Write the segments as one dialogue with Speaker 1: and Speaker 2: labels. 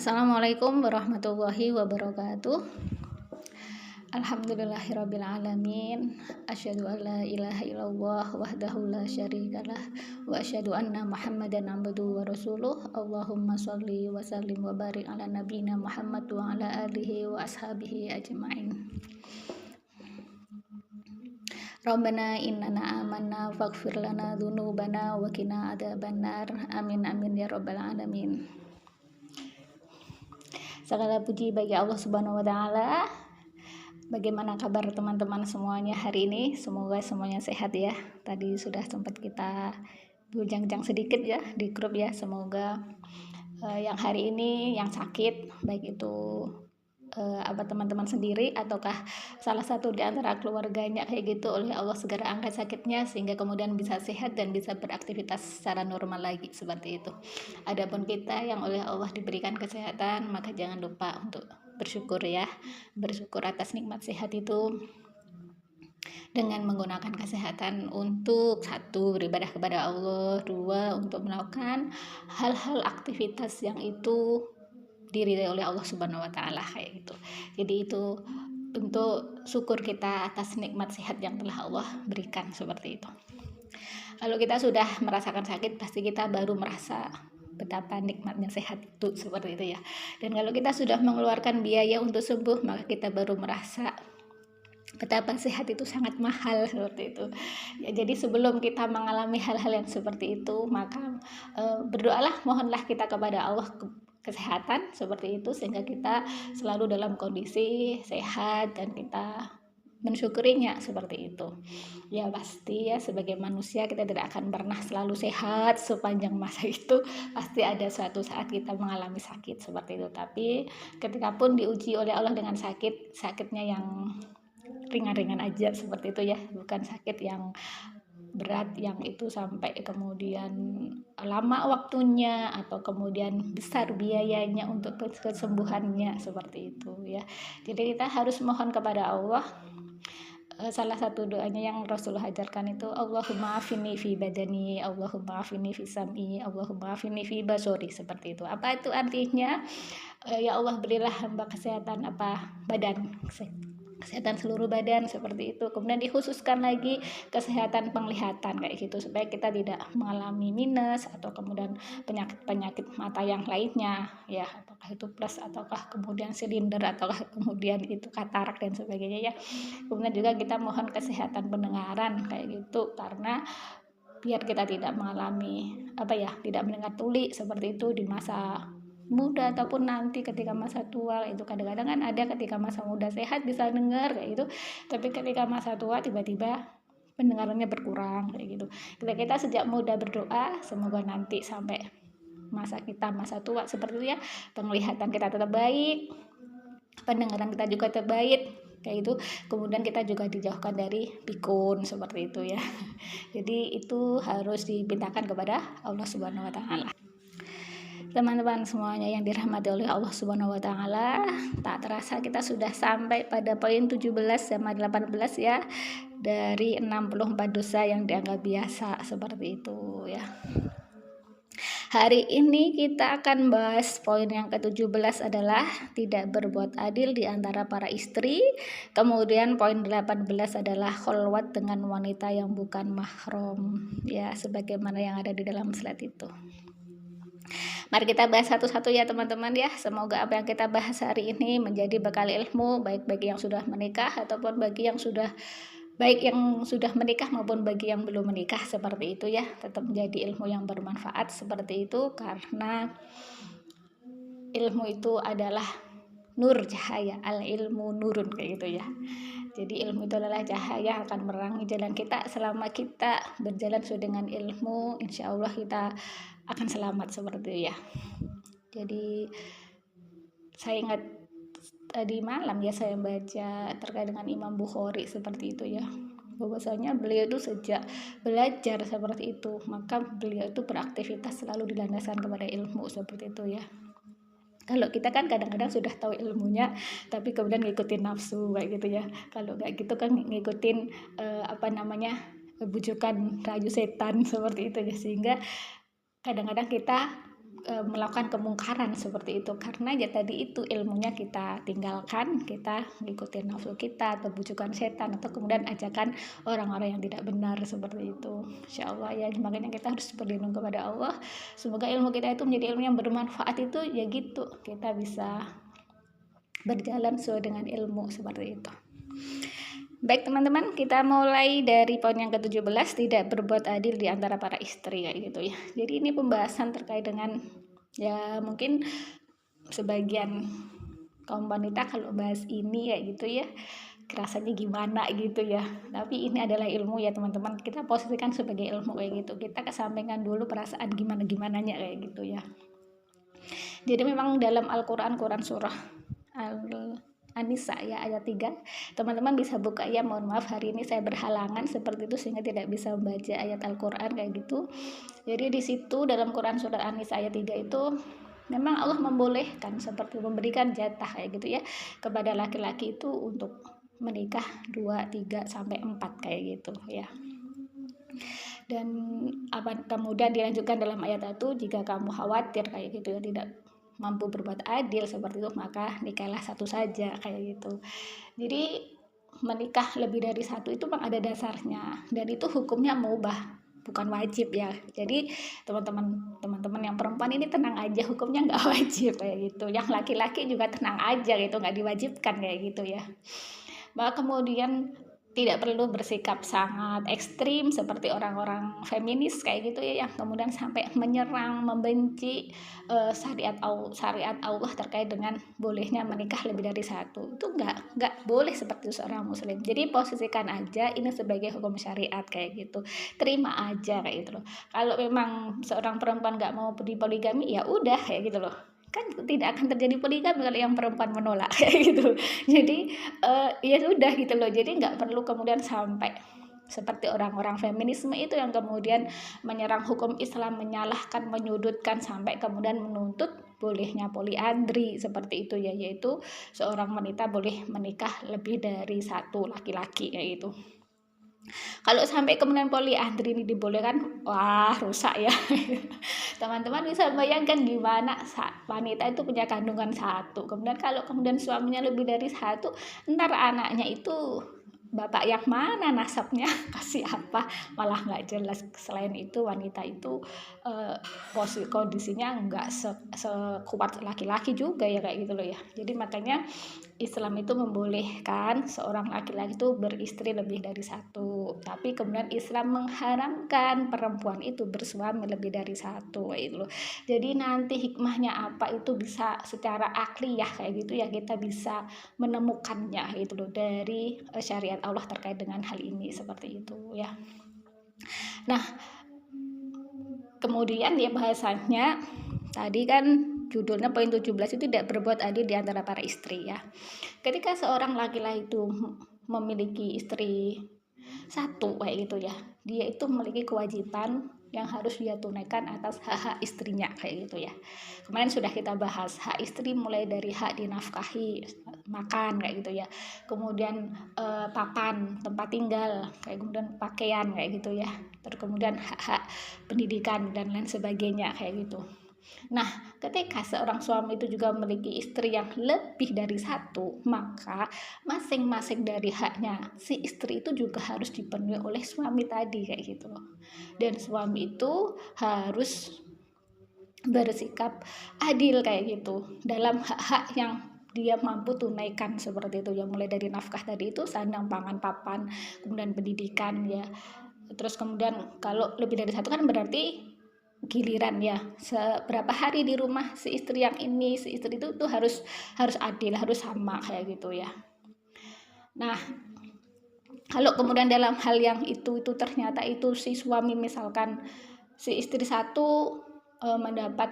Speaker 1: Assalamualaikum warahmatullahi wabarakatuh. Alhamdulillahirabbil alamin. Asyhadu an la ilaha illallah wahdahu la syarikalah wa asyhadu anna Muhammadan abduhu wa rasuluh. Allahumma shalli wa sallim wa barik ala nabiyyina Muhammad wa ala alihi wa ashabihi ajmain. Rabbana innana amanna faghfir lana dzunubana wa qina adzabannar. Amin amin ya rabbal alamin. Segala puji bagi Allah Subhanahu wa taala. Bagaimana kabar teman-teman semuanya hari ini? Semoga semuanya sehat ya. Tadi sudah sempat kita bincang-bincang sedikit ya di grup ya. Semoga yang hari ini yang sakit baik itu teman-teman sendiri ataukah salah satu di antara keluarganya kayak gitu, oleh Allah segera angkat sakitnya sehingga kemudian bisa sehat dan bisa beraktivitas secara normal lagi seperti itu. Adapun kita yang oleh Allah diberikan kesehatan, maka jangan lupa untuk bersyukur ya, bersyukur atas nikmat sehat itu dengan menggunakan kesehatan untuk satu, beribadah kepada Allah, dua, untuk melakukan hal-hal aktivitas yang itu diridai oleh Allah Subhanahu wa taala kayak gitu. Jadi itu bentuk syukur kita atas nikmat sehat yang telah Allah berikan seperti itu. Kalau kita sudah merasakan sakit, pasti kita baru merasa betapa nikmatnya sehat itu seperti itu ya. Dan kalau kita sudah mengeluarkan biaya untuk sembuh, maka kita baru merasa betapa sehat itu sangat mahal seperti itu ya. Jadi sebelum kita mengalami hal-hal yang seperti itu, maka berdoalah, mohonlah kita kepada Allah kesehatan seperti itu sehingga kita selalu dalam kondisi sehat dan kita mensyukurinya seperti itu ya. Pasti ya, sebagai manusia kita tidak akan pernah selalu sehat sepanjang masa itu, pasti ada suatu saat kita mengalami sakit seperti itu. Tapi ketika pun diuji oleh Allah dengan sakitnya yang ringan-ringan aja seperti itu ya, bukan sakit yang berat yang itu sampai kemudian lama waktunya atau kemudian besar biayanya untuk kesembuhannya seperti itu ya. Jadi kita harus mohon kepada Allah. Salah satu doanya yang Rasulullah ajarkan itu, Allahumma afini fi badani, Allahumma afini fi sam'i, Allahumma afini fi basori, seperti itu. Apa itu artinya? Ya Allah, berilah hamba kesehatan badan, kesehatan seluruh badan seperti itu. Kemudian dikhususkan lagi kesehatan penglihatan kayak gitu, supaya kita tidak mengalami minus atau kemudian penyakit mata yang lainnya ya, apakah itu plus ataukah kemudian silinder ataukah kemudian itu katarak dan sebagainya ya. Kemudian juga kita mohon kesehatan pendengaran kayak gitu, karena biar kita tidak mengalami tidak mendengar tuli seperti itu di masa muda ataupun nanti ketika masa tua. Itu kadang-kadang kan ada ketika masa muda sehat bisa dengar kayak gitu, tapi ketika masa tua tiba-tiba pendengarannya berkurang kayak gitu. Kita sejak muda berdoa semoga nanti sampai masa tua seperti itu ya, penglihatan kita tetap baik, pendengaran kita juga tetap baik kayak itu. Kemudian kita juga dijauhkan dari pikun seperti itu ya. Jadi itu harus dipintakan kepada Allah Subhanahu wa taala. Teman-teman semuanya yang dirahmati oleh Allah Subhanahu wa taala, tak terasa kita sudah sampai pada poin 17 sama 18 ya, dari 64 dosa yang dianggap biasa seperti itu ya. Hari ini kita akan bahas poin yang ke-17 adalah tidak berbuat adil di antara para istri. Kemudian poin 18 adalah kholwat dengan wanita yang bukan mahram ya, sebagaimana yang ada di dalam slide itu. Mari kita bahas satu-satu ya teman-teman ya. Semoga apa yang kita bahas hari ini menjadi bekal ilmu, baik bagi yang sudah menikah ataupun bagi yang sudah menikah maupun bagi yang belum menikah seperti itu ya. Tetap menjadi ilmu yang bermanfaat seperti itu, karena ilmu itu adalah nur, cahaya, al ilmu nurun kayak gitu ya. Jadi ilmu itu adalah cahaya, akan menerangi jalan kita. Selama kita berjalan sesuai dengan ilmu, insya Allah kita akan selamat seperti itu ya. Jadi saya ingat tadi malam ya, saya baca terkait dengan Imam Bukhari seperti itu ya, bahwasanya beliau itu sejak belajar seperti itu, maka beliau itu beraktivitas selalu dilandaskan kepada ilmu seperti itu ya. Kalau kita kan kadang-kadang sudah tahu ilmunya tapi kemudian ngikutin nafsu kayak gitu ya. Kalau nggak gitu kan ngikutin bujukan rayu setan seperti itu ya, sehingga kadang-kadang kita melakukan kemungkaran seperti itu, karena ya tadi itu ilmunya kita tinggalkan, kita ngikutin nafsu kita atau bujukan setan atau kemudian ajakan orang-orang yang tidak benar seperti itu. Insya Allah ya, makanya kita harus berlindung kepada Allah. Semoga ilmu kita itu menjadi ilmu yang bermanfaat, itu ya gitu kita bisa berjalan sesuai dengan ilmu seperti itu. Baik teman-teman, kita mulai dari poin yang ke-17, tidak berbuat adil di antara para istri kayak gitu ya. Jadi ini pembahasan terkait dengan ya mungkin sebagian kaum wanita kalau bahas ini kayak gitu ya, rasanya gimana gitu ya. Tapi ini adalah ilmu ya teman-teman, kita posisikan sebagai ilmu kayak gitu. Kita kesampingkan dulu perasaan gimana-gimananya kayak gitu ya. Jadi memang dalam Al-Quran, Quran surah An-Nisa ya ayat 3, teman-teman bisa buka ya. Mohon maaf hari ini saya berhalangan seperti itu sehingga tidak bisa membaca ayat Al-Quran kayak gitu. Jadi di situ dalam Quran surah An-Nisa ayat 3 itu memang Allah membolehkan seperti memberikan jatah kayak gitu ya kepada laki-laki itu untuk menikah 2, 3 sampai 4 kayak gitu ya. Dan kemudian dilanjutkan dalam ayat itu, jika kamu khawatir kayak gitu ya tidak mampu berbuat adil seperti itu, maka nikahlah satu saja kayak gitu. Jadi menikah lebih dari satu itu memang ada dasarnya, dan itu hukumnya mubah, bukan wajib ya. Jadi teman-teman yang perempuan ini tenang aja, hukumnya nggak wajib kayak gitu. Yang laki-laki juga tenang aja gitu, nggak diwajibkan kayak gitu ya. Maka kemudian tidak perlu bersikap sangat ekstrim seperti orang-orang feminis kayak gitu ya, yang kemudian sampai menyerang, membenci syariat Allah terkait dengan bolehnya menikah lebih dari satu. Itu nggak boleh seperti seorang muslim. Jadi posisikan aja ini sebagai hukum syariat kayak gitu, terima aja kayak gitu loh. Kalau memang seorang perempuan nggak mau poligami ya udah kayak gitu loh, kan tidak akan terjadi poligami kalau yang perempuan menolak kayak gitu. Jadi ya sudah gitu loh. Jadi nggak perlu kemudian sampai seperti orang-orang feminisme itu yang kemudian menyerang hukum Islam, menyalahkan, menyudutkan sampai kemudian menuntut bolehnya poliandri seperti itu ya, yaitu seorang wanita boleh menikah lebih dari satu laki-laki kayak gitu. Kalau sampai kemudian poliandri ini dibolehkan, wah rusak ya. Teman-teman bisa bayangkan gimana wanita itu punya kandungan satu, kemudian kalau kemudian suaminya lebih dari satu, ntar anaknya itu bapak yang mana nasabnya, kasih apa, malah nggak jelas. Selain itu wanita itu kondisinya nggak sekuat laki-laki juga ya kayak gitu loh ya. Jadi makanya Islam itu membolehkan seorang laki-laki itu beristri lebih dari satu, tapi kemudian Islam mengharamkan perempuan itu bersuami lebih dari satu kayak gitu loh. Jadi nanti hikmahnya apa itu bisa secara akliyah kayak gitu ya, kita bisa menemukannya gitu loh dari syariat Allah terkait dengan hal ini seperti itu ya. Nah kemudian ya bahasanya tadi kan judulnya poin 17 itu tidak berbuat adil di antara para istri ya. Ketika seorang laki-laki itu memiliki istri satu kayak gitu ya, dia itu memiliki kewajiban yang harus dia tunaikan atas hak-hak istrinya kayak gitu ya. Kemarin sudah kita bahas hak istri mulai dari hak dinafkahi, makan kayak gitu ya, kemudian papan, tempat tinggal, kayak kemudian pakaian kayak gitu ya, terus kemudian hak-hak pendidikan dan lain sebagainya kayak gitu. Nah, ketika seorang suami itu juga memiliki istri yang lebih dari satu, maka masing-masing dari haknya si istri itu juga harus dipenuhi oleh suami tadi kayak gitu loh. Dan suami itu harus bersikap adil kayak gitu dalam hak-hak yang dia mampu tunaikan seperti itu ya, mulai dari nafkah tadi itu, sandang, pangan, papan, kemudian pendidikan ya. Terus kemudian kalau lebih dari satu kan berarti giliran ya, seberapa hari di rumah si istri yang ini, si istri itu tuh harus adil, harus sama kayak gitu ya. Nah kalau kemudian dalam hal yang itu ternyata itu si suami, misalkan si istri satu mendapat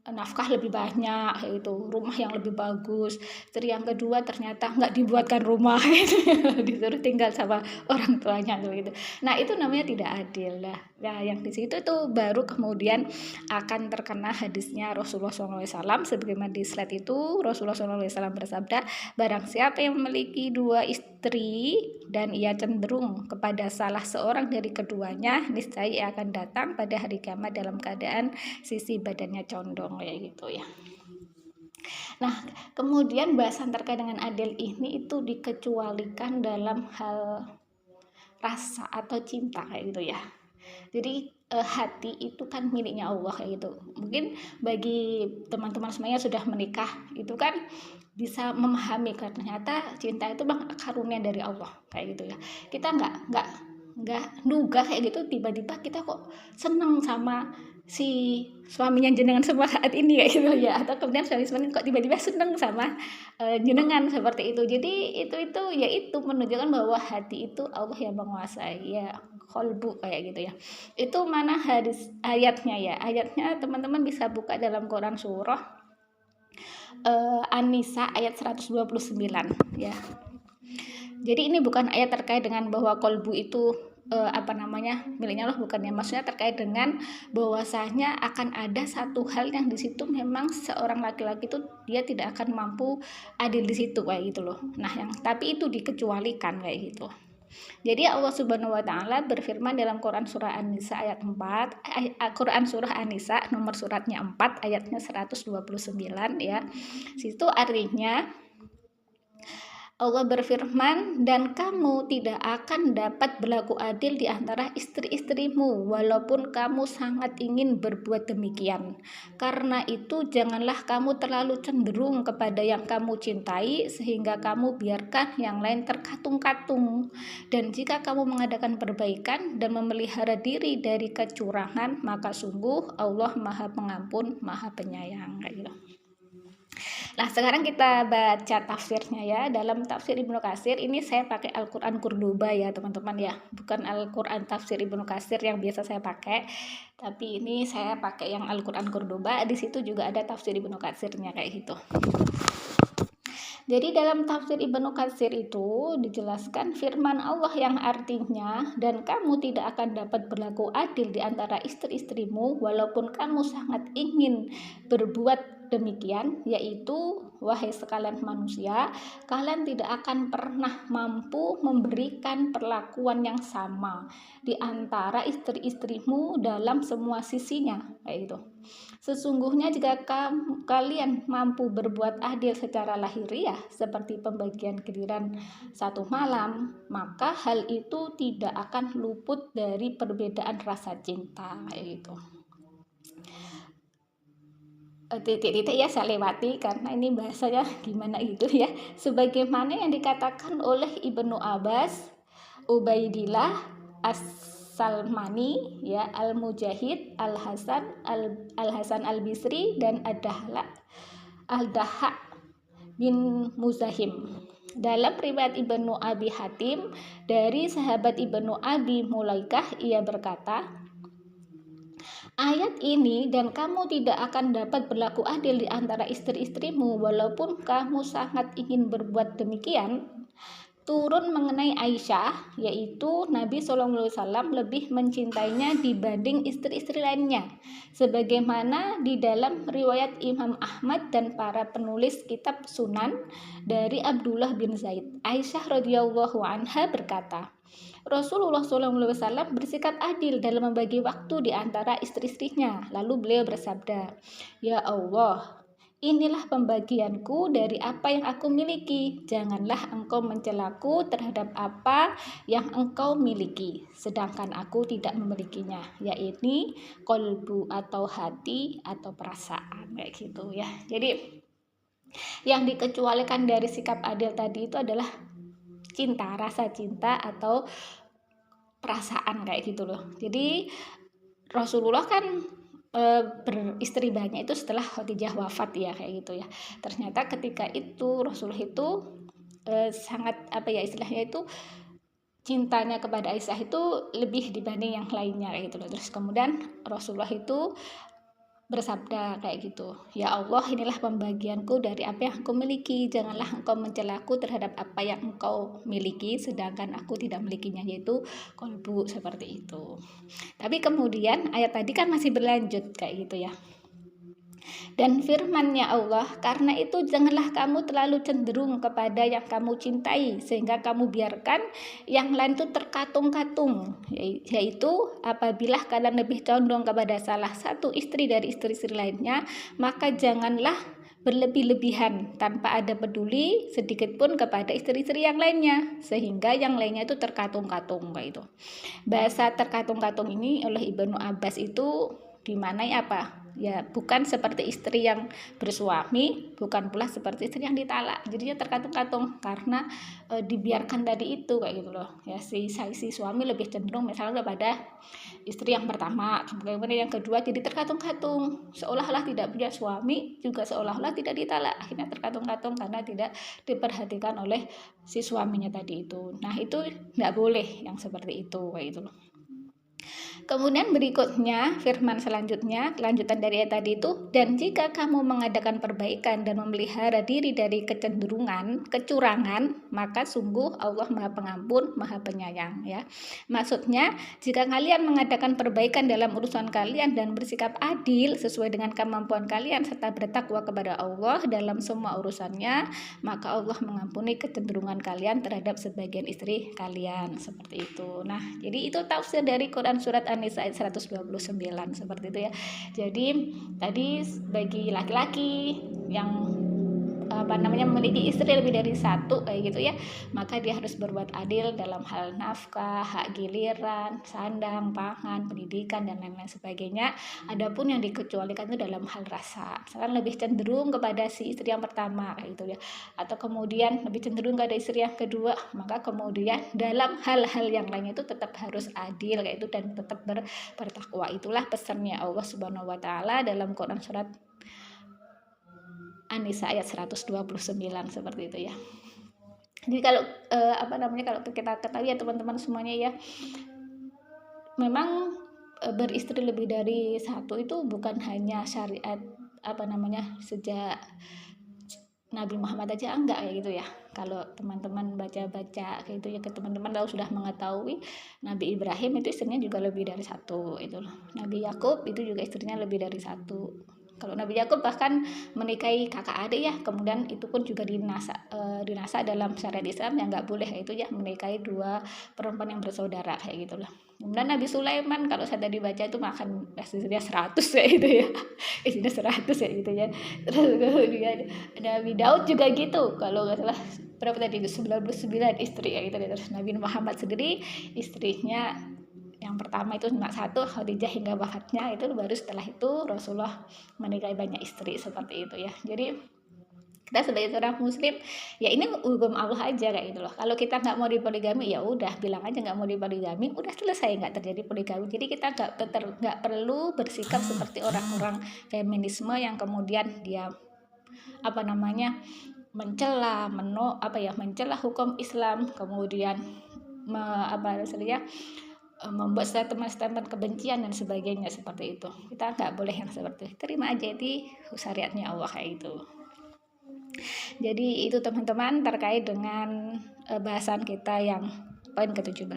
Speaker 1: nafkah lebih banyak kayak gitu, rumah yang lebih bagus, istri yang kedua ternyata nggak dibuatkan rumah gitu, disuruh tinggal sama orang tuanya gitu. Nah itu namanya tidak adil lah. Nah, yang di situ tuh baru kemudian akan terkena hadisnya Rasulullah SAW, sebagaimana di slide itu Rasulullah SAW bersabda, barang siapa yang memiliki 2 istri dan ia cenderung kepada salah seorang dari keduanya, niscaya ia akan datang pada hari kiamat dalam keadaan sisi badannya condong, kayak gitu ya. Nah, kemudian bahasan terkait dengan adil ini itu dikecualikan dalam hal rasa atau cinta, kayak gitu ya. Jadi hati itu kan miliknya Allah, kayak gitu. Mungkin bagi teman-teman semuanya sudah menikah itu kan bisa memahami kan ternyata cinta itu bang karunia dari Allah, kayak gitu ya. Kita nggak nuga kayak gitu, tiba-tiba kita kok seneng sama si suaminya jenengan semua saat ini, kayak gitu ya, atau kemudian suami kok tiba-tiba seneng sama jenengan, seperti itu. Jadi itu ya itu menunjukkan bahwa hati itu Allah yang menguasai ya, kolbu, kayak gitu ya. Itu mana hadis ayatnya ya, ayatnya teman-teman bisa buka dalam Quran surah An-Nisa ayat 129 ya. Jadi ini bukan ayat terkait dengan bahwa kolbu itu miliknya Allah, bukan ya. Maksudnya terkait dengan bahwasanya akan ada satu hal yang di situ memang seorang laki-laki itu dia tidak akan mampu adil di situ, kayak gitu loh. Nah, yang tapi itu dikecualikan, kayak gitu. Jadi Allah Subhanahu wa taala berfirman dalam Quran surah An-Nisa ayat 4, Quran surah An-Nisa nomor suratnya 4 ayatnya 129 ya. Situ artinya Allah berfirman, dan kamu tidak akan dapat berlaku adil di antara istri-istrimu walaupun kamu sangat ingin berbuat demikian. Karena itu janganlah kamu terlalu cenderung kepada yang kamu cintai sehingga kamu biarkan yang lain terkatung-katung. Dan jika kamu mengadakan perbaikan dan memelihara diri dari kecurangan, maka sungguh Allah Maha Pengampun, Maha Penyayang, kayak gitu. Nah, sekarang kita baca tafsirnya ya. Dalam tafsir Ibnu Katsir ini saya pakai Al-Qur'an Qurduba ya, teman-teman ya. Bukan Al-Qur'an tafsir Ibnu Katsir yang biasa saya pakai. Tapi ini saya pakai yang Al-Qur'an Qurduba. Di situ juga ada tafsir Ibnu Katsirnya, kayak gitu. Jadi dalam tafsir Ibnu Katsir itu dijelaskan firman Allah yang artinya, dan kamu tidak akan dapat berlaku adil di antara istri-istrimu walaupun kamu sangat ingin berbuat demikian, yaitu wahai sekalian manusia, kalian tidak akan pernah mampu memberikan perlakuan yang sama di antara istri-istrimu dalam semua sisinya, kayak gitu. Sesungguhnya jika kalian mampu berbuat adil secara lahiriah seperti pembagian giliran satu malam, maka hal itu tidak akan luput dari perbedaan rasa cinta, kayak gitu. Titik-titik ya saya lewati karena ini bahasanya gimana gitu ya. Sebagaimana yang dikatakan oleh Ibnu Abbas, Ubaidillah, As-Salmani ya, Al-Mujahid, Al-Hasan Al-Bisri dan Al-Dahha bin Muzahim. Dalam riwayat Ibnu Abi Hatim dari sahabat Ibnu Abi Mulaikah, ia berkata, ayat ini, dan kamu tidak akan dapat berlaku adil di antara istri-istrimu walaupun kamu sangat ingin berbuat demikian, turun mengenai Aisyah, yaitu Nabi SAW lebih mencintainya dibanding istri-istri lainnya, sebagaimana di dalam riwayat Imam Ahmad dan para penulis kitab Sunan dari Abdullah bin Zaid. Aisyah radhiyallahu anha berkata, Rasulullah SAW bersikap adil dalam membagi waktu di antara istri-istrinya. Lalu beliau bersabda, ya Allah, inilah pembagianku dari apa yang aku miliki. Janganlah engkau mencelaku terhadap apa yang engkau miliki, sedangkan aku tidak memilikinya, yaitu kolbu atau hati atau perasaan, kayak gitu ya. Jadi yang dikecualikan dari sikap adil tadi itu adalah cinta, rasa cinta atau perasaan, kayak gitu loh. Jadi Rasulullah kan beristri banyak itu setelah Khadijah wafat ya, kayak gitu ya. Ternyata ketika itu Rasulullah itu sangat istilahnya itu cintanya kepada Aisyah itu lebih dibanding yang lainnya, kayak gitu loh. Terus kemudian Rasulullah itu bersabda kayak gitu, ya Allah, inilah pembagianku dari apa yang aku miliki, janganlah engkau mencelaku terhadap apa yang engkau miliki sedangkan aku tidak milikinya, yaitu kolbu, seperti itu. Tapi kemudian ayat tadi kan masih berlanjut kayak gitu ya. Dan firman-Nya Allah, karena itu janganlah kamu terlalu cenderung kepada yang kamu cintai sehingga kamu biarkan yang lain itu terkatung-katung, yaitu apabila kalian lebih condong kepada salah satu istri dari istri-istri lainnya, maka janganlah berlebih-lebihan tanpa ada peduli sedikit pun kepada istri-istri yang lainnya sehingga yang lainnya itu terkatung-katung kayak itu. Bahasa terkatung-katung ini oleh Ibnu Abbas itu dimaknai apa? Ya bukan seperti istri yang bersuami, bukan pula seperti istri yang ditalak. Jadinya terkatung-katung karena dibiarkan tadi itu kayak gitu loh. Ya si suami lebih cenderung misalnya kepada istri yang pertama, kemudian yang kedua jadi terkatung-katung, seolah-olah tidak punya suami, juga seolah-olah tidak ditalak. Akhirnya terkatung-katung karena tidak diperhatikan oleh si suaminya tadi itu. Nah itu nggak boleh yang seperti itu kayak gitu loh. Kemudian berikutnya firman selanjutnya, kelanjutan dari ayat tadi itu, dan jika kamu mengadakan perbaikan dan memelihara diri dari kecenderungan, kecurangan, maka sungguh Allah Maha Pengampun, Maha Penyayang ya. Maksudnya, jika kalian mengadakan perbaikan dalam urusan kalian dan bersikap adil sesuai dengan kemampuan kalian serta bertakwa kepada Allah dalam semua urusannya, maka Allah mengampuni kecenderungan kalian terhadap sebagian istri kalian, seperti itu. Nah, jadi itu tafsir dari Quran surat An-Nisa ayat 129 seperti itu ya. Jadi tadi bagi laki-laki yang memiliki istri lebih dari satu kayak gitu ya, maka dia harus berbuat adil dalam hal nafkah, hak giliran, sandang, pangan, pendidikan dan lain-lain sebagainya. Adapun yang dikecualikan itu dalam hal rasa, misalkan lebih cenderung kepada si istri yang pertama kayak gitu ya, atau kemudian lebih cenderung kepada istri yang kedua, maka kemudian dalam hal-hal yang lainnya itu tetap harus adil kayak itu dan tetap bertakwa. Itulah pesannya Allah Subhanahu wa taala dalam Quran surat An-Nisa ayat 129 seperti itu ya. Jadi kalau kalau kita ketahui ya teman-teman semuanya ya, memang beristri lebih dari satu itu bukan hanya syariat sejak Nabi Muhammad aja, enggak kayak gitu ya. Kalau teman-teman baca-baca kayak gitu ya, ke teman-teman tahu sudah mengetahui Nabi Ibrahim itu istrinya juga lebih dari satu itu loh. Nabi Yakub itu juga istrinya lebih dari satu. Kalau Nabi Yakub bahkan menikahi kakak adik ya, kemudian itu pun juga dinasa dalam syariat Islam yang nggak boleh itu ya, menikahi dua perempuan yang bersaudara kayak gitulah. Kemudian Nabi Sulaiman kalau saya tadi baca itu makan istrinya 100 ya itu ya, istrinya 100 ya gitu ya. Terus kemudian Nabi Daud juga gitu, kalau nggak salah berapa tadi itu 99 istri ya gitu. Terus Nabi Muhammad sendiri istrinya yang pertama itu cuma satu, Khadijah hingga wafatnya, itu baru setelah itu Rasulullah menikahi banyak istri seperti itu ya. Jadi kita sebagai seorang muslim ya ini hukum Allah aja kayak gitu loh. Kalau kita nggak mau dipoligami ya udah bilang aja nggak mau dipoligami, udah selesai, nggak terjadi poligami. Jadi kita nggak perlu bersikap seperti orang-orang feminisme yang kemudian dia mencela hukum Islam, kemudian membuat statement kebencian dan sebagainya seperti itu. Kita nggak boleh yang seperti itu. Terima aja di syariatnya Allah kayak itu. Jadi itu teman-teman terkait dengan bahasan kita yang poin ke-17.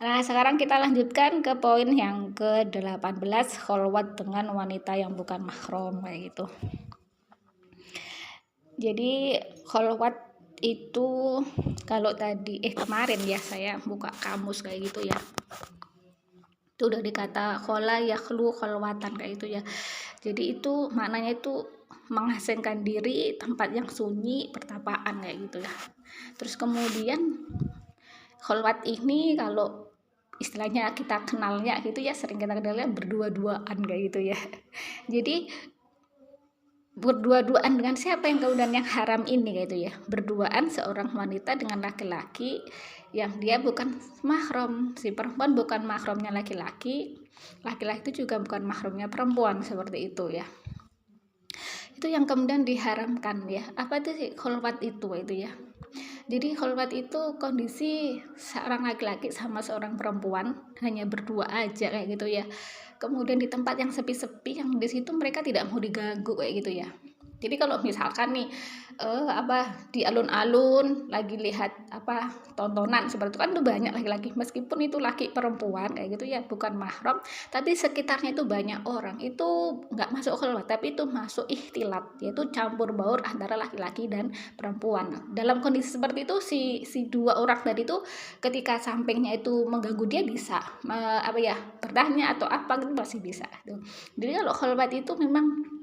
Speaker 1: Nah, sekarang kita lanjutkan ke poin yang ke-18, kholwat dengan wanita yang bukan mahram kayak gitu. Jadi kholwat itu kalau tadi kemarin ya saya buka kamus kayak gitu ya, itu udah dikata khola yakhlu kholwatan kayak gitu ya. Jadi itu maknanya itu mengasingkan diri, tempat yang sunyi, pertapaan kayak gitu ya. Terus kemudian kholwat ini kalau istilahnya kita kenalnya gitu ya, sering kita kenalnya berdua-duaan kayak gitu ya. Jadi berdua-duaan dengan siapa yang kemudian yang haram ini gitu ya, berduaan seorang wanita dengan laki-laki yang dia bukan mahram, si perempuan bukan mahramnya laki-laki, laki-laki itu juga bukan mahramnya perempuan seperti itu ya. itu yang kemudian diharamkan ya. Apa itu sih kholwat itu ya. Jadi kholwat itu kondisi seorang laki-laki sama seorang perempuan hanya berdua aja kayak gitu ya. Kemudian di tempat yang sepi-sepi, yang di situ mereka tidak mau diganggu kayak gitu ya. Jadi kalau misalkan nih di alun-alun lagi lihat tontonan seperti itu kan tuh banyak laki-laki, meskipun itu laki perempuan kayak gitu ya, bukan mahram, tapi sekitarnya itu banyak orang, itu nggak masuk kholwat, tapi itu masuk ikhtilat, yaitu campur baur antara laki-laki dan perempuan. Dalam kondisi seperti itu si dua orang tadi itu ketika sampingnya itu mengganggu dia bisa bertanya atau apa gitu masih bisa gitu. Jadi kalau kholwat itu memang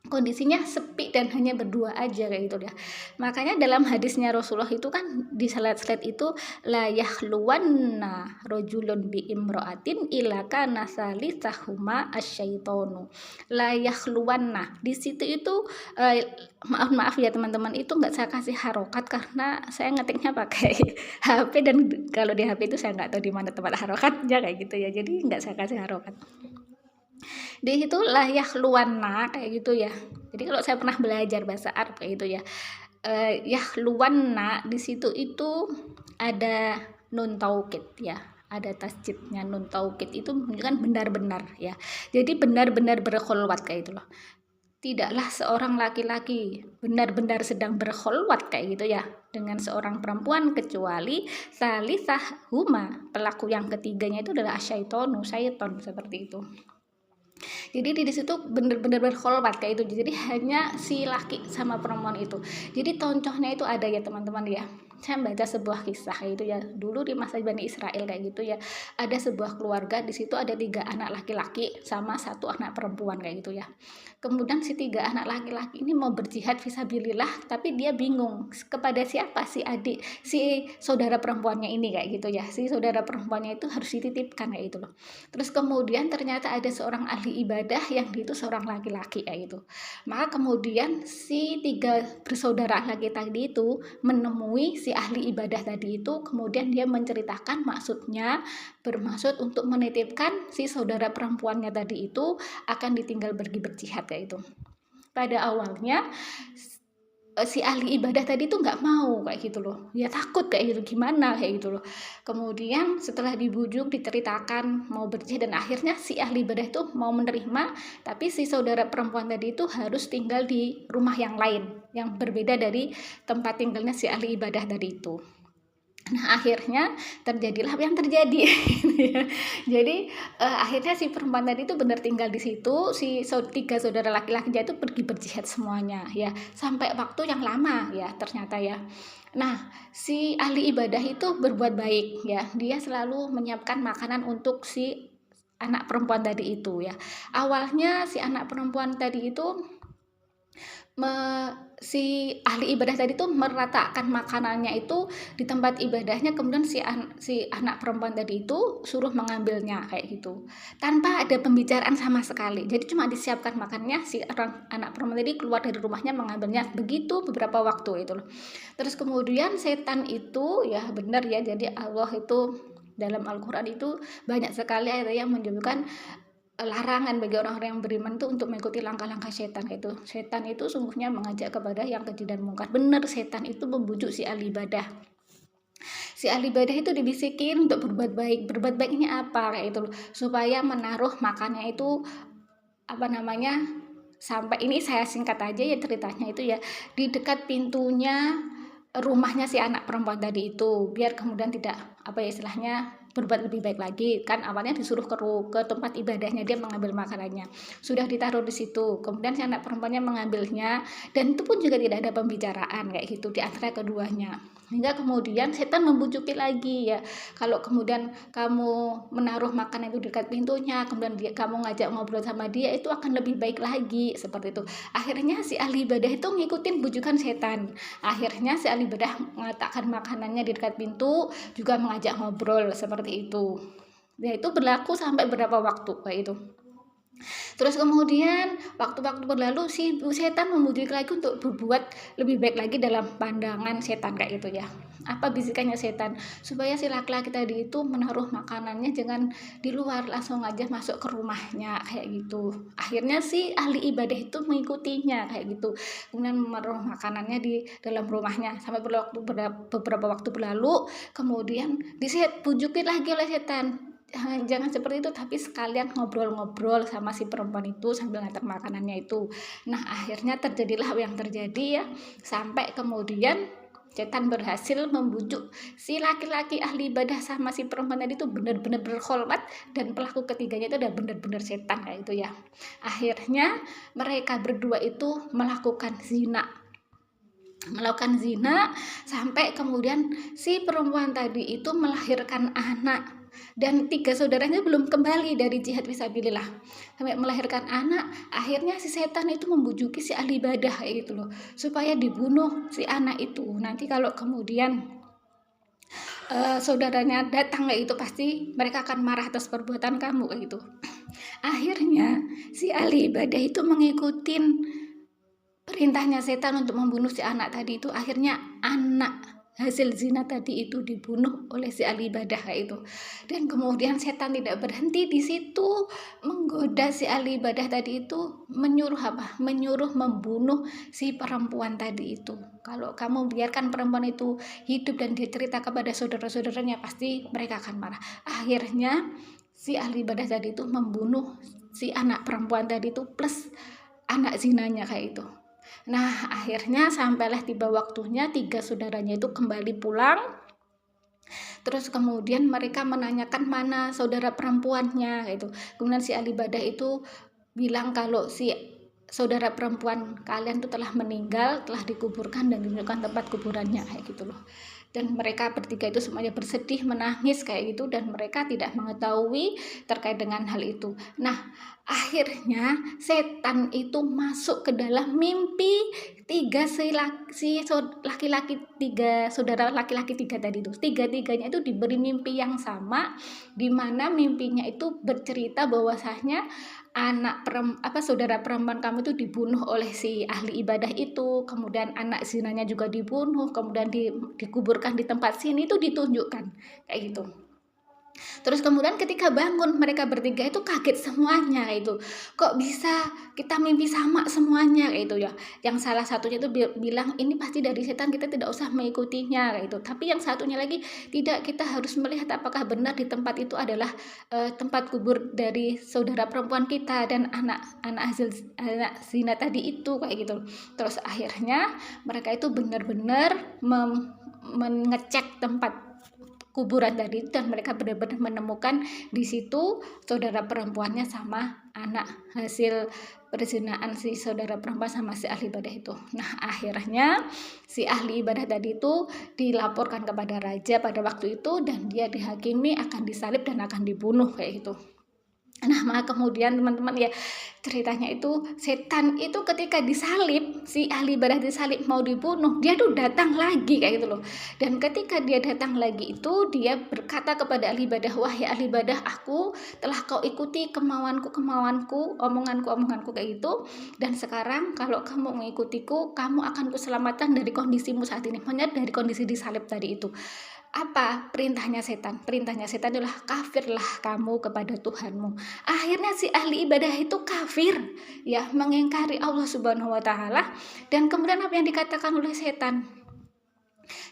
Speaker 1: kondisinya sepi dan hanya berdua aja kayak gitu ya. Makanya dalam hadisnya Rasulullah itu kan di slide-slide itu la yakhluwanna rajulun bi imra'atin illa kana salisahuma asyaitonu. La yakhluwanna. Di situ itu maaf ya teman-teman, itu nggak saya kasih harokat karena saya ngetiknya pakai HP dan kalau di HP itu saya nggak tahu di mana tempat harokatnya kayak gitu ya. Jadi nggak saya kasih harokat. Di situ yakhluwanna kayak gitu ya. Jadi kalau saya pernah belajar bahasa Arab kayak gitu ya, yakhluwanna di situ itu ada nun taukid ya, ada tasjidnya nun taukid, itu menunjukkan benar-benar ya. Jadi benar-benar berkholwat kayak itu loh. Tidaklah seorang laki-laki benar-benar sedang berkholwat kayak gitu ya dengan seorang perempuan kecuali salisahuma, pelaku yang ketiganya itu adalah asyaitonu, syaiton seperti itu. Jadi di situ bener-bener berkholwat kayak itu. Jadi hanya si laki sama perempuan itu. Jadi contohnya itu ada ya teman-teman ya. Saya baca sebuah kisah kayak itu ya. Dulu di masa Bani Israel kayak gitu ya. Ada sebuah keluarga, di situ ada 3 anak laki-laki sama 1 anak perempuan kayak gitu ya. Kemudian si 3 anak laki-laki ini mau berjihad fisabilillah, tapi dia bingung kepada siapa si saudara perempuannya ini kayak gitu ya. Si saudara perempuannya itu harus dititipkan kayak gitu loh. Terus kemudian ternyata ada seorang ahli ibadah yang itu seorang laki-laki kayak gitu. Maka kemudian si 3 bersaudara laki tadi itu menemui si ahli ibadah tadi itu, kemudian dia menceritakan bermaksud untuk menitipkan si saudara perempuannya tadi itu akan ditinggal pergi berjihad kayak itu. Pada awalnya si ahli ibadah tadi tuh nggak mau kayak gitu loh, ya takut kayak gitu, gimana kayak gitu loh. Kemudian setelah dibujuk, diceritakan mau berjihad, dan akhirnya si ahli ibadah itu mau menerima, tapi si saudara perempuan tadi itu harus tinggal di rumah yang lain yang berbeda dari tempat tinggalnya si ahli ibadah tadi itu. Nah akhirnya terjadilah apa yang terjadi. Jadi akhirnya si perempuan tadi itu benar tinggal di situ, si 3 saudara laki-lakinya itu pergi berjihad semuanya ya, sampai waktu yang lama ya ternyata ya. Nah si ahli ibadah itu berbuat baik ya, dia selalu menyiapkan makanan untuk si anak perempuan tadi itu ya. Awalnya si anak perempuan tadi itu si ahli ibadah tadi tuh meratakan makanannya itu di tempat ibadahnya, kemudian si anak perempuan tadi itu suruh mengambilnya kayak gitu tanpa ada pembicaraan sama sekali. Jadi cuma disiapkan makannya, si anak perempuan tadi keluar dari rumahnya mengambilnya, begitu beberapa waktu itu loh. Terus kemudian setan itu ya benar ya, jadi Allah itu dalam Al-Quran itu banyak sekali ayat yang menunjukkan larangan bagi orang-orang yang beriman itu untuk mengikuti langkah-langkah setan. Itu setan itu sungguhnya mengajak kepada yang keji dan mungkar. Benar, setan itu membujuk si ahli ibadah. Si ahli ibadah itu dibisikin untuk berbuat baik. Berbuat baiknya apa kayak itu, supaya menaruh makannya itu sampai, ini saya singkat aja ya ceritanya itu ya, di dekat pintunya rumahnya si anak perempuan tadi itu, biar kemudian tidak istilahnya berbuat lebih baik lagi. Kan awalnya disuruh ke tempat ibadahnya, dia mengambil makanannya, sudah ditaruh di situ, kemudian si anak perempuannya mengambilnya, dan itu pun juga tidak ada pembicaraan kayak gitu di antara keduanya. Hingga kemudian setan membujuki lagi ya, kalau kemudian kamu menaruh makanan itu dekat pintunya, kemudian kamu ngajak ngobrol sama dia, itu akan lebih baik lagi, seperti itu. Akhirnya si ahli ibadah itu ngikutin bujukan setan. Akhirnya si ahli ibadah meletakkan makanannya di dekat pintu, juga mengajak ngobrol seperti itu. Ya itu berlaku sampai berapa waktu kayak itu. Terus kemudian waktu-waktu berlalu si setan membujuk lagi untuk berbuat lebih baik lagi dalam pandangan setan kayak gitu ya. Apa bisikannya setan? Supaya si laki-laki tadi itu menaruh makanannya jangan di luar, langsung aja masuk ke rumahnya kayak gitu. Akhirnya si ahli ibadah itu mengikutinya kayak gitu. Kemudian menaruh makanannya di dalam rumahnya sampai beberapa waktu berlalu, kemudian bujukin lagi oleh setan. Jangan seperti itu, tapi sekalian ngobrol-ngobrol sama si perempuan itu sambil ngantar makanannya itu. Nah akhirnya terjadilah yang terjadi ya, sampai kemudian setan berhasil membujuk si laki-laki ahli ibadah sama si perempuan tadi itu benar-benar berkholwat, dan pelaku ketiganya itu udah benar-benar setan kayak itu ya. Akhirnya mereka berdua itu melakukan zina sampai kemudian si perempuan tadi itu melahirkan anak, dan 3 saudaranya belum kembali dari jihad fisabilillah sampai melahirkan anak. Akhirnya si setan itu membujuki si ahli ibadah kayak gitu loh, supaya dibunuh si anak itu. Nanti kalau kemudian saudaranya datang kayak itu, pasti mereka akan marah atas perbuatan kamu kayak gitu. Akhirnya si ahli ibadah itu mengikutin perintahnya setan untuk membunuh si anak tadi itu. Akhirnya anak hasil zina tadi itu dibunuh oleh si ahli ibadah kayak itu. Dan kemudian setan tidak berhenti di situ, menggoda si ahli ibadah tadi itu, menyuruh membunuh si perempuan tadi itu. Kalau kamu biarkan perempuan itu hidup dan dia cerita kepada saudara-saudaranya, pasti mereka akan marah. Akhirnya si ahli ibadah tadi itu membunuh si anak perempuan tadi itu plus anak zinanya kayak itu. Nah akhirnya sampailah tiba waktunya 3 saudaranya itu kembali pulang. Terus kemudian mereka menanyakan mana saudara perempuannya gitu. Kemudian si ahli ibadah itu bilang kalau si saudara perempuan kalian itu telah meninggal, telah dikuburkan dan ditunjukkan tempat kuburannya kayak gitu loh. Dan mereka bertiga itu semuanya bersedih, menangis kayak gitu, dan mereka tidak mengetahui terkait dengan hal itu. Nah akhirnya setan itu masuk ke dalam mimpi laki-laki 3 saudara laki-laki 3 tadi itu. Tiga-tiganya itu diberi mimpi yang sama, di mana mimpinya itu bercerita bahwasanya saudara perempuan kamu itu dibunuh oleh si ahli ibadah itu, kemudian anak zinanya juga dibunuh, kemudian dikuburkan di tempat sini, itu ditunjukkan kayak gitu. Terus kemudian ketika bangun mereka bertiga itu kaget semuanya kayak itu. Kok bisa kita mimpi sama semuanya kayak itu ya. Yang salah satunya itu bilang ini pasti dari setan, kita tidak usah mengikutinya kayak itu. Tapi yang satunya lagi tidak, kita harus melihat apakah benar di tempat itu adalah tempat kubur dari saudara perempuan kita dan anak zina tadi itu kayak gitu. Terus akhirnya mereka itu benar-benar mengecek tempat kuburan tadi, dan mereka benar-benar menemukan di situ saudara perempuannya sama anak hasil perzinaan si saudara perempuan sama si ahli ibadah itu. Nah akhirnya si ahli ibadah tadi itu dilaporkan kepada raja pada waktu itu, dan dia dihakimi akan disalib dan akan dibunuh kayak gitu. Nah maka kemudian teman-teman ya, ceritanya itu setan itu ketika disalib, si ahli ibadah disalib mau dibunuh, dia tuh datang lagi kayak gitu loh. Dan ketika dia datang lagi itu, dia berkata kepada ahli ibadah, wahai ahli ibadah, aku telah kau ikuti kemauanku, omonganku kayak gitu, dan sekarang kalau kamu mengikutiku, kamu akan keselamatan dari kondisimu saat ini, maksudnya dari kondisi disalib tadi itu. Apa perintahnya setan? Perintahnya setan adalah kafirlah kamu kepada Tuhanmu. Akhirnya si ahli ibadah itu kafir ya, mengingkari Allah Subhanahu wa taala. Dan kemudian apa yang dikatakan oleh setan?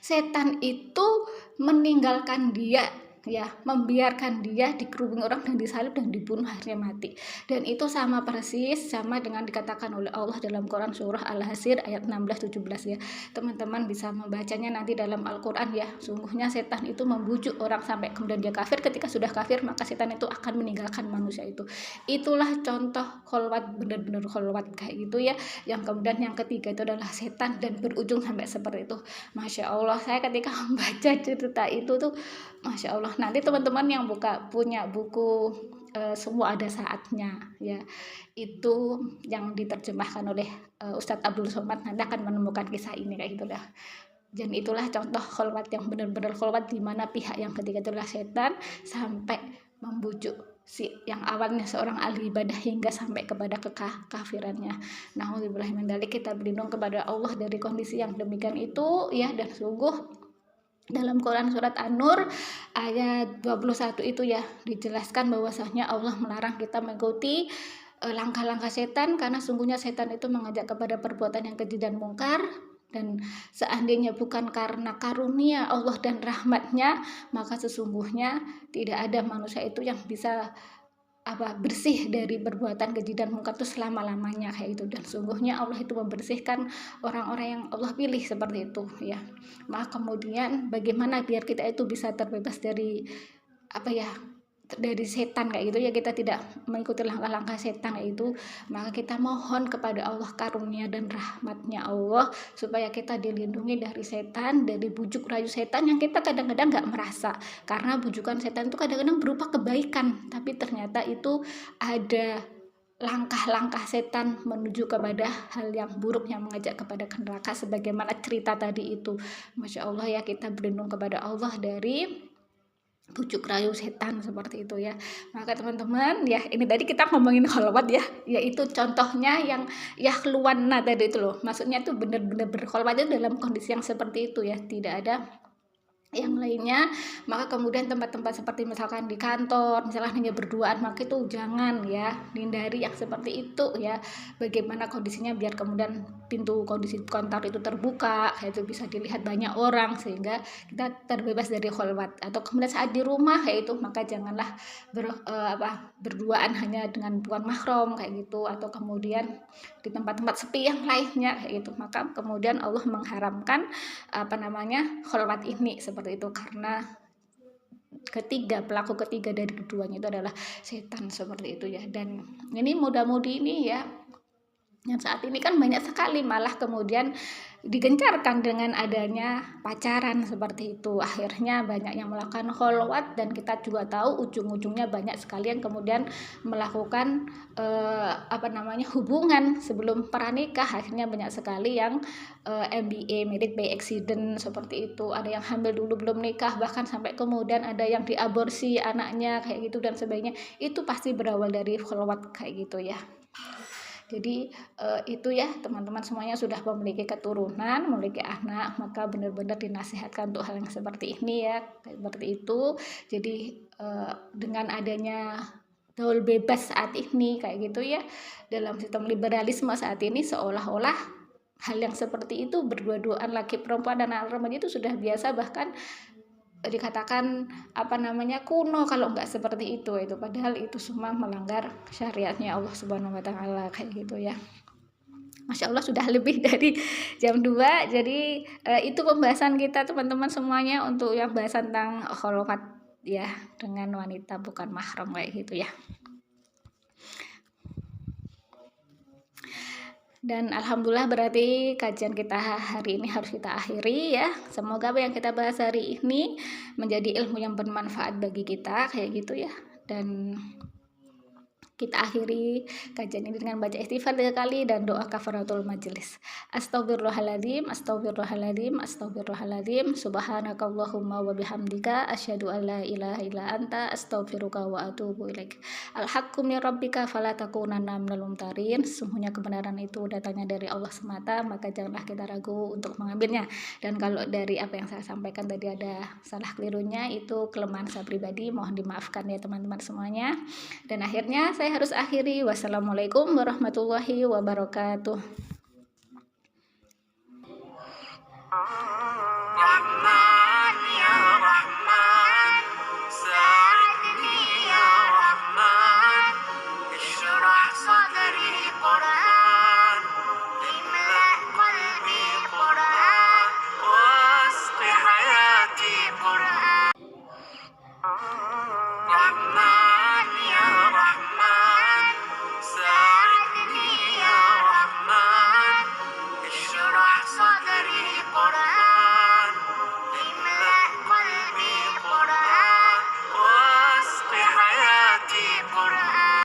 Speaker 1: Setan itu meninggalkan dia ya, membiarkan dia dikerubung orang dan disalib dan dibunuh, akhirnya mati. Dan itu sama persis sama dengan dikatakan oleh Allah dalam Quran surah Al-Hasr ayat 16-17 ya. Teman-teman bisa membacanya nanti dalam Al-Quran ya. Sungguhnya setan itu membujuk orang sampai kemudian dia kafir. Ketika sudah kafir maka setan itu akan meninggalkan manusia itu. Itulah contoh kholwat, benar-benar kholwat kayak gitu ya. Yang kemudian yang ketiga itu adalah setan, dan berujung sampai seperti itu. Masya Allah, saya ketika membaca cerita itu tuh Masya Allah. Nanti teman-teman yang punya buku Semua Ada Saatnya ya, itu yang diterjemahkan oleh Ustadz Abdul Somad, nanti akan menemukan kisah ini kayak gitu dah. Dan itulah contoh kholwat yang benar-benar kholwat, di mana pihak yang ketiga itulah setan sampai membujuk yang awalnya seorang ahli ibadah hingga sampai kepada kekafirannya. Nauzubillah min dzalik, kita berlindung kepada Allah dari kondisi yang demikian itu ya. Dan sungguh dalam Quran surat An-Nur ayat 21 itu ya dijelaskan bahwasanya Allah melarang kita mengikuti langkah-langkah setan, karena sungguhnya setan itu mengajak kepada perbuatan yang keji dan mungkar. Dan seandainya bukan karena karunia Allah dan rahmatnya, maka sesungguhnya tidak ada manusia itu yang bisa bersih dari perbuatan keji dan mungkar itu selama-lamanya kayak itu. Dan sungguhnya Allah itu membersihkan orang-orang yang Allah pilih seperti itu ya. Maka kemudian bagaimana biar kita itu bisa terbebas dari dari setan kayak gitu ya, kita tidak mengikuti langkah-langkah setan kayak itu. Maka kita mohon kepada Allah karunia dan rahmatnya Allah supaya kita dilindungi dari setan, dari bujuk rayu setan yang kita kadang-kadang gak merasa, karena bujukan setan itu kadang-kadang berupa kebaikan, tapi ternyata itu ada langkah-langkah setan menuju kepada hal yang buruk yang mengajak kepada neraka, sebagaimana cerita tadi itu. Masya Allah ya, kita berlindung kepada Allah dari bujuk rayu setan seperti itu ya. Maka teman-teman ya, ini tadi kita ngomongin kholwat ya, yaitu contohnya yang ya keluarna tadi itu loh, maksudnya tuh bener-bener berkholwat itu dalam kondisi yang seperti itu ya, tidak ada yang lainnya. Maka kemudian tempat-tempat seperti misalkan di kantor, misalnya hanya berduaan, maka itu jangan ya, hindari yang seperti itu ya. Bagaimana kondisinya biar kemudian pintu kondisi kantor itu terbuka, itu bisa dilihat banyak orang sehingga kita terbebas dari kholwat. Atau kemudian saat di rumah kayak itu, maka janganlah berduaan hanya dengan bukan mahram kayak gitu, atau kemudian di tempat-tempat sepi yang lainnya kayak gitu. Maka kemudian Allah mengharamkan kholwat ini seperti itu, karena pelaku ketiga dari keduanya itu adalah setan seperti itu ya. Dan ini muda-mudi ini ya, yang saat ini kan banyak sekali malah kemudian digencarkan dengan adanya pacaran seperti itu. Akhirnya banyak yang melakukan kholwat, dan kita juga tahu ujung-ujungnya banyak sekali yang kemudian melakukan hubungan sebelum pranikah. Akhirnya banyak sekali yang MBA, married by accident seperti itu. Ada yang hamil dulu belum nikah, bahkan sampai kemudian ada yang diaborsi anaknya kayak gitu dan sebagainya. Itu pasti berawal dari kholwat kayak gitu ya. Jadi itu ya teman-teman semuanya, sudah memiliki keturunan, memiliki anak, maka benar-benar dinasihatkan untuk hal yang seperti ini ya, seperti itu. Jadi dengan adanya gaul bebas saat ini kayak gitu ya, dalam sistem liberalisme saat ini, seolah-olah hal yang seperti itu, berdua-duaan laki perempuan dan anak remaja itu sudah biasa, bahkan dikatakan kuno kalau nggak seperti itu. Padahal itu semua melanggar syariatnya Allah Subhanahu wa taala kayak gitu ya. Masya Allah, sudah lebih dari jam 2. Jadi itu pembahasan kita teman-teman semuanya untuk yang bahasan tentang kholwat ya, dengan wanita bukan mahram kayak gitu ya. Dan alhamdulillah berarti kajian kita hari ini harus kita akhiri ya. Semoga apa yang kita bahas hari ini menjadi ilmu yang bermanfaat bagi kita kayak gitu ya. Dan kita akhiri kajian ini dengan baca istighfar 3 kali dan doa kafaratul majelis. Astagfirullahaladzim, astagfirullahaladzim, astagfirullahaladzim. Subhanakallahumma wa bihamdika asyhadu an la ilaha illa anta astaghfiruka wa atubu ilaik. Al-haqqu min rabbika fala takunanna minal mumtarin. Sesungguhnya kebenaran itu datangnya dari Allah semata, maka janganlah kita ragu untuk mengambilnya. Dan kalau dari apa yang saya sampaikan tadi ada salah kelirunya, itu kelemahan saya pribadi, mohon dimaafkan ya teman-teman semuanya. Dan akhirnya saya harus akhiri. Wassalamualaikum warahmatullahi wabarakatuh. Rahman ya Rahman, sa'idni ya Rahman, ishrah sadri Quran, imla qalbi Quran, wasqi hayati Quran. Rahman ya Rahman, sa'idni ya Rahman, ishrah sadri Quran, imla qalbi Quran, wasqi hayati Quran.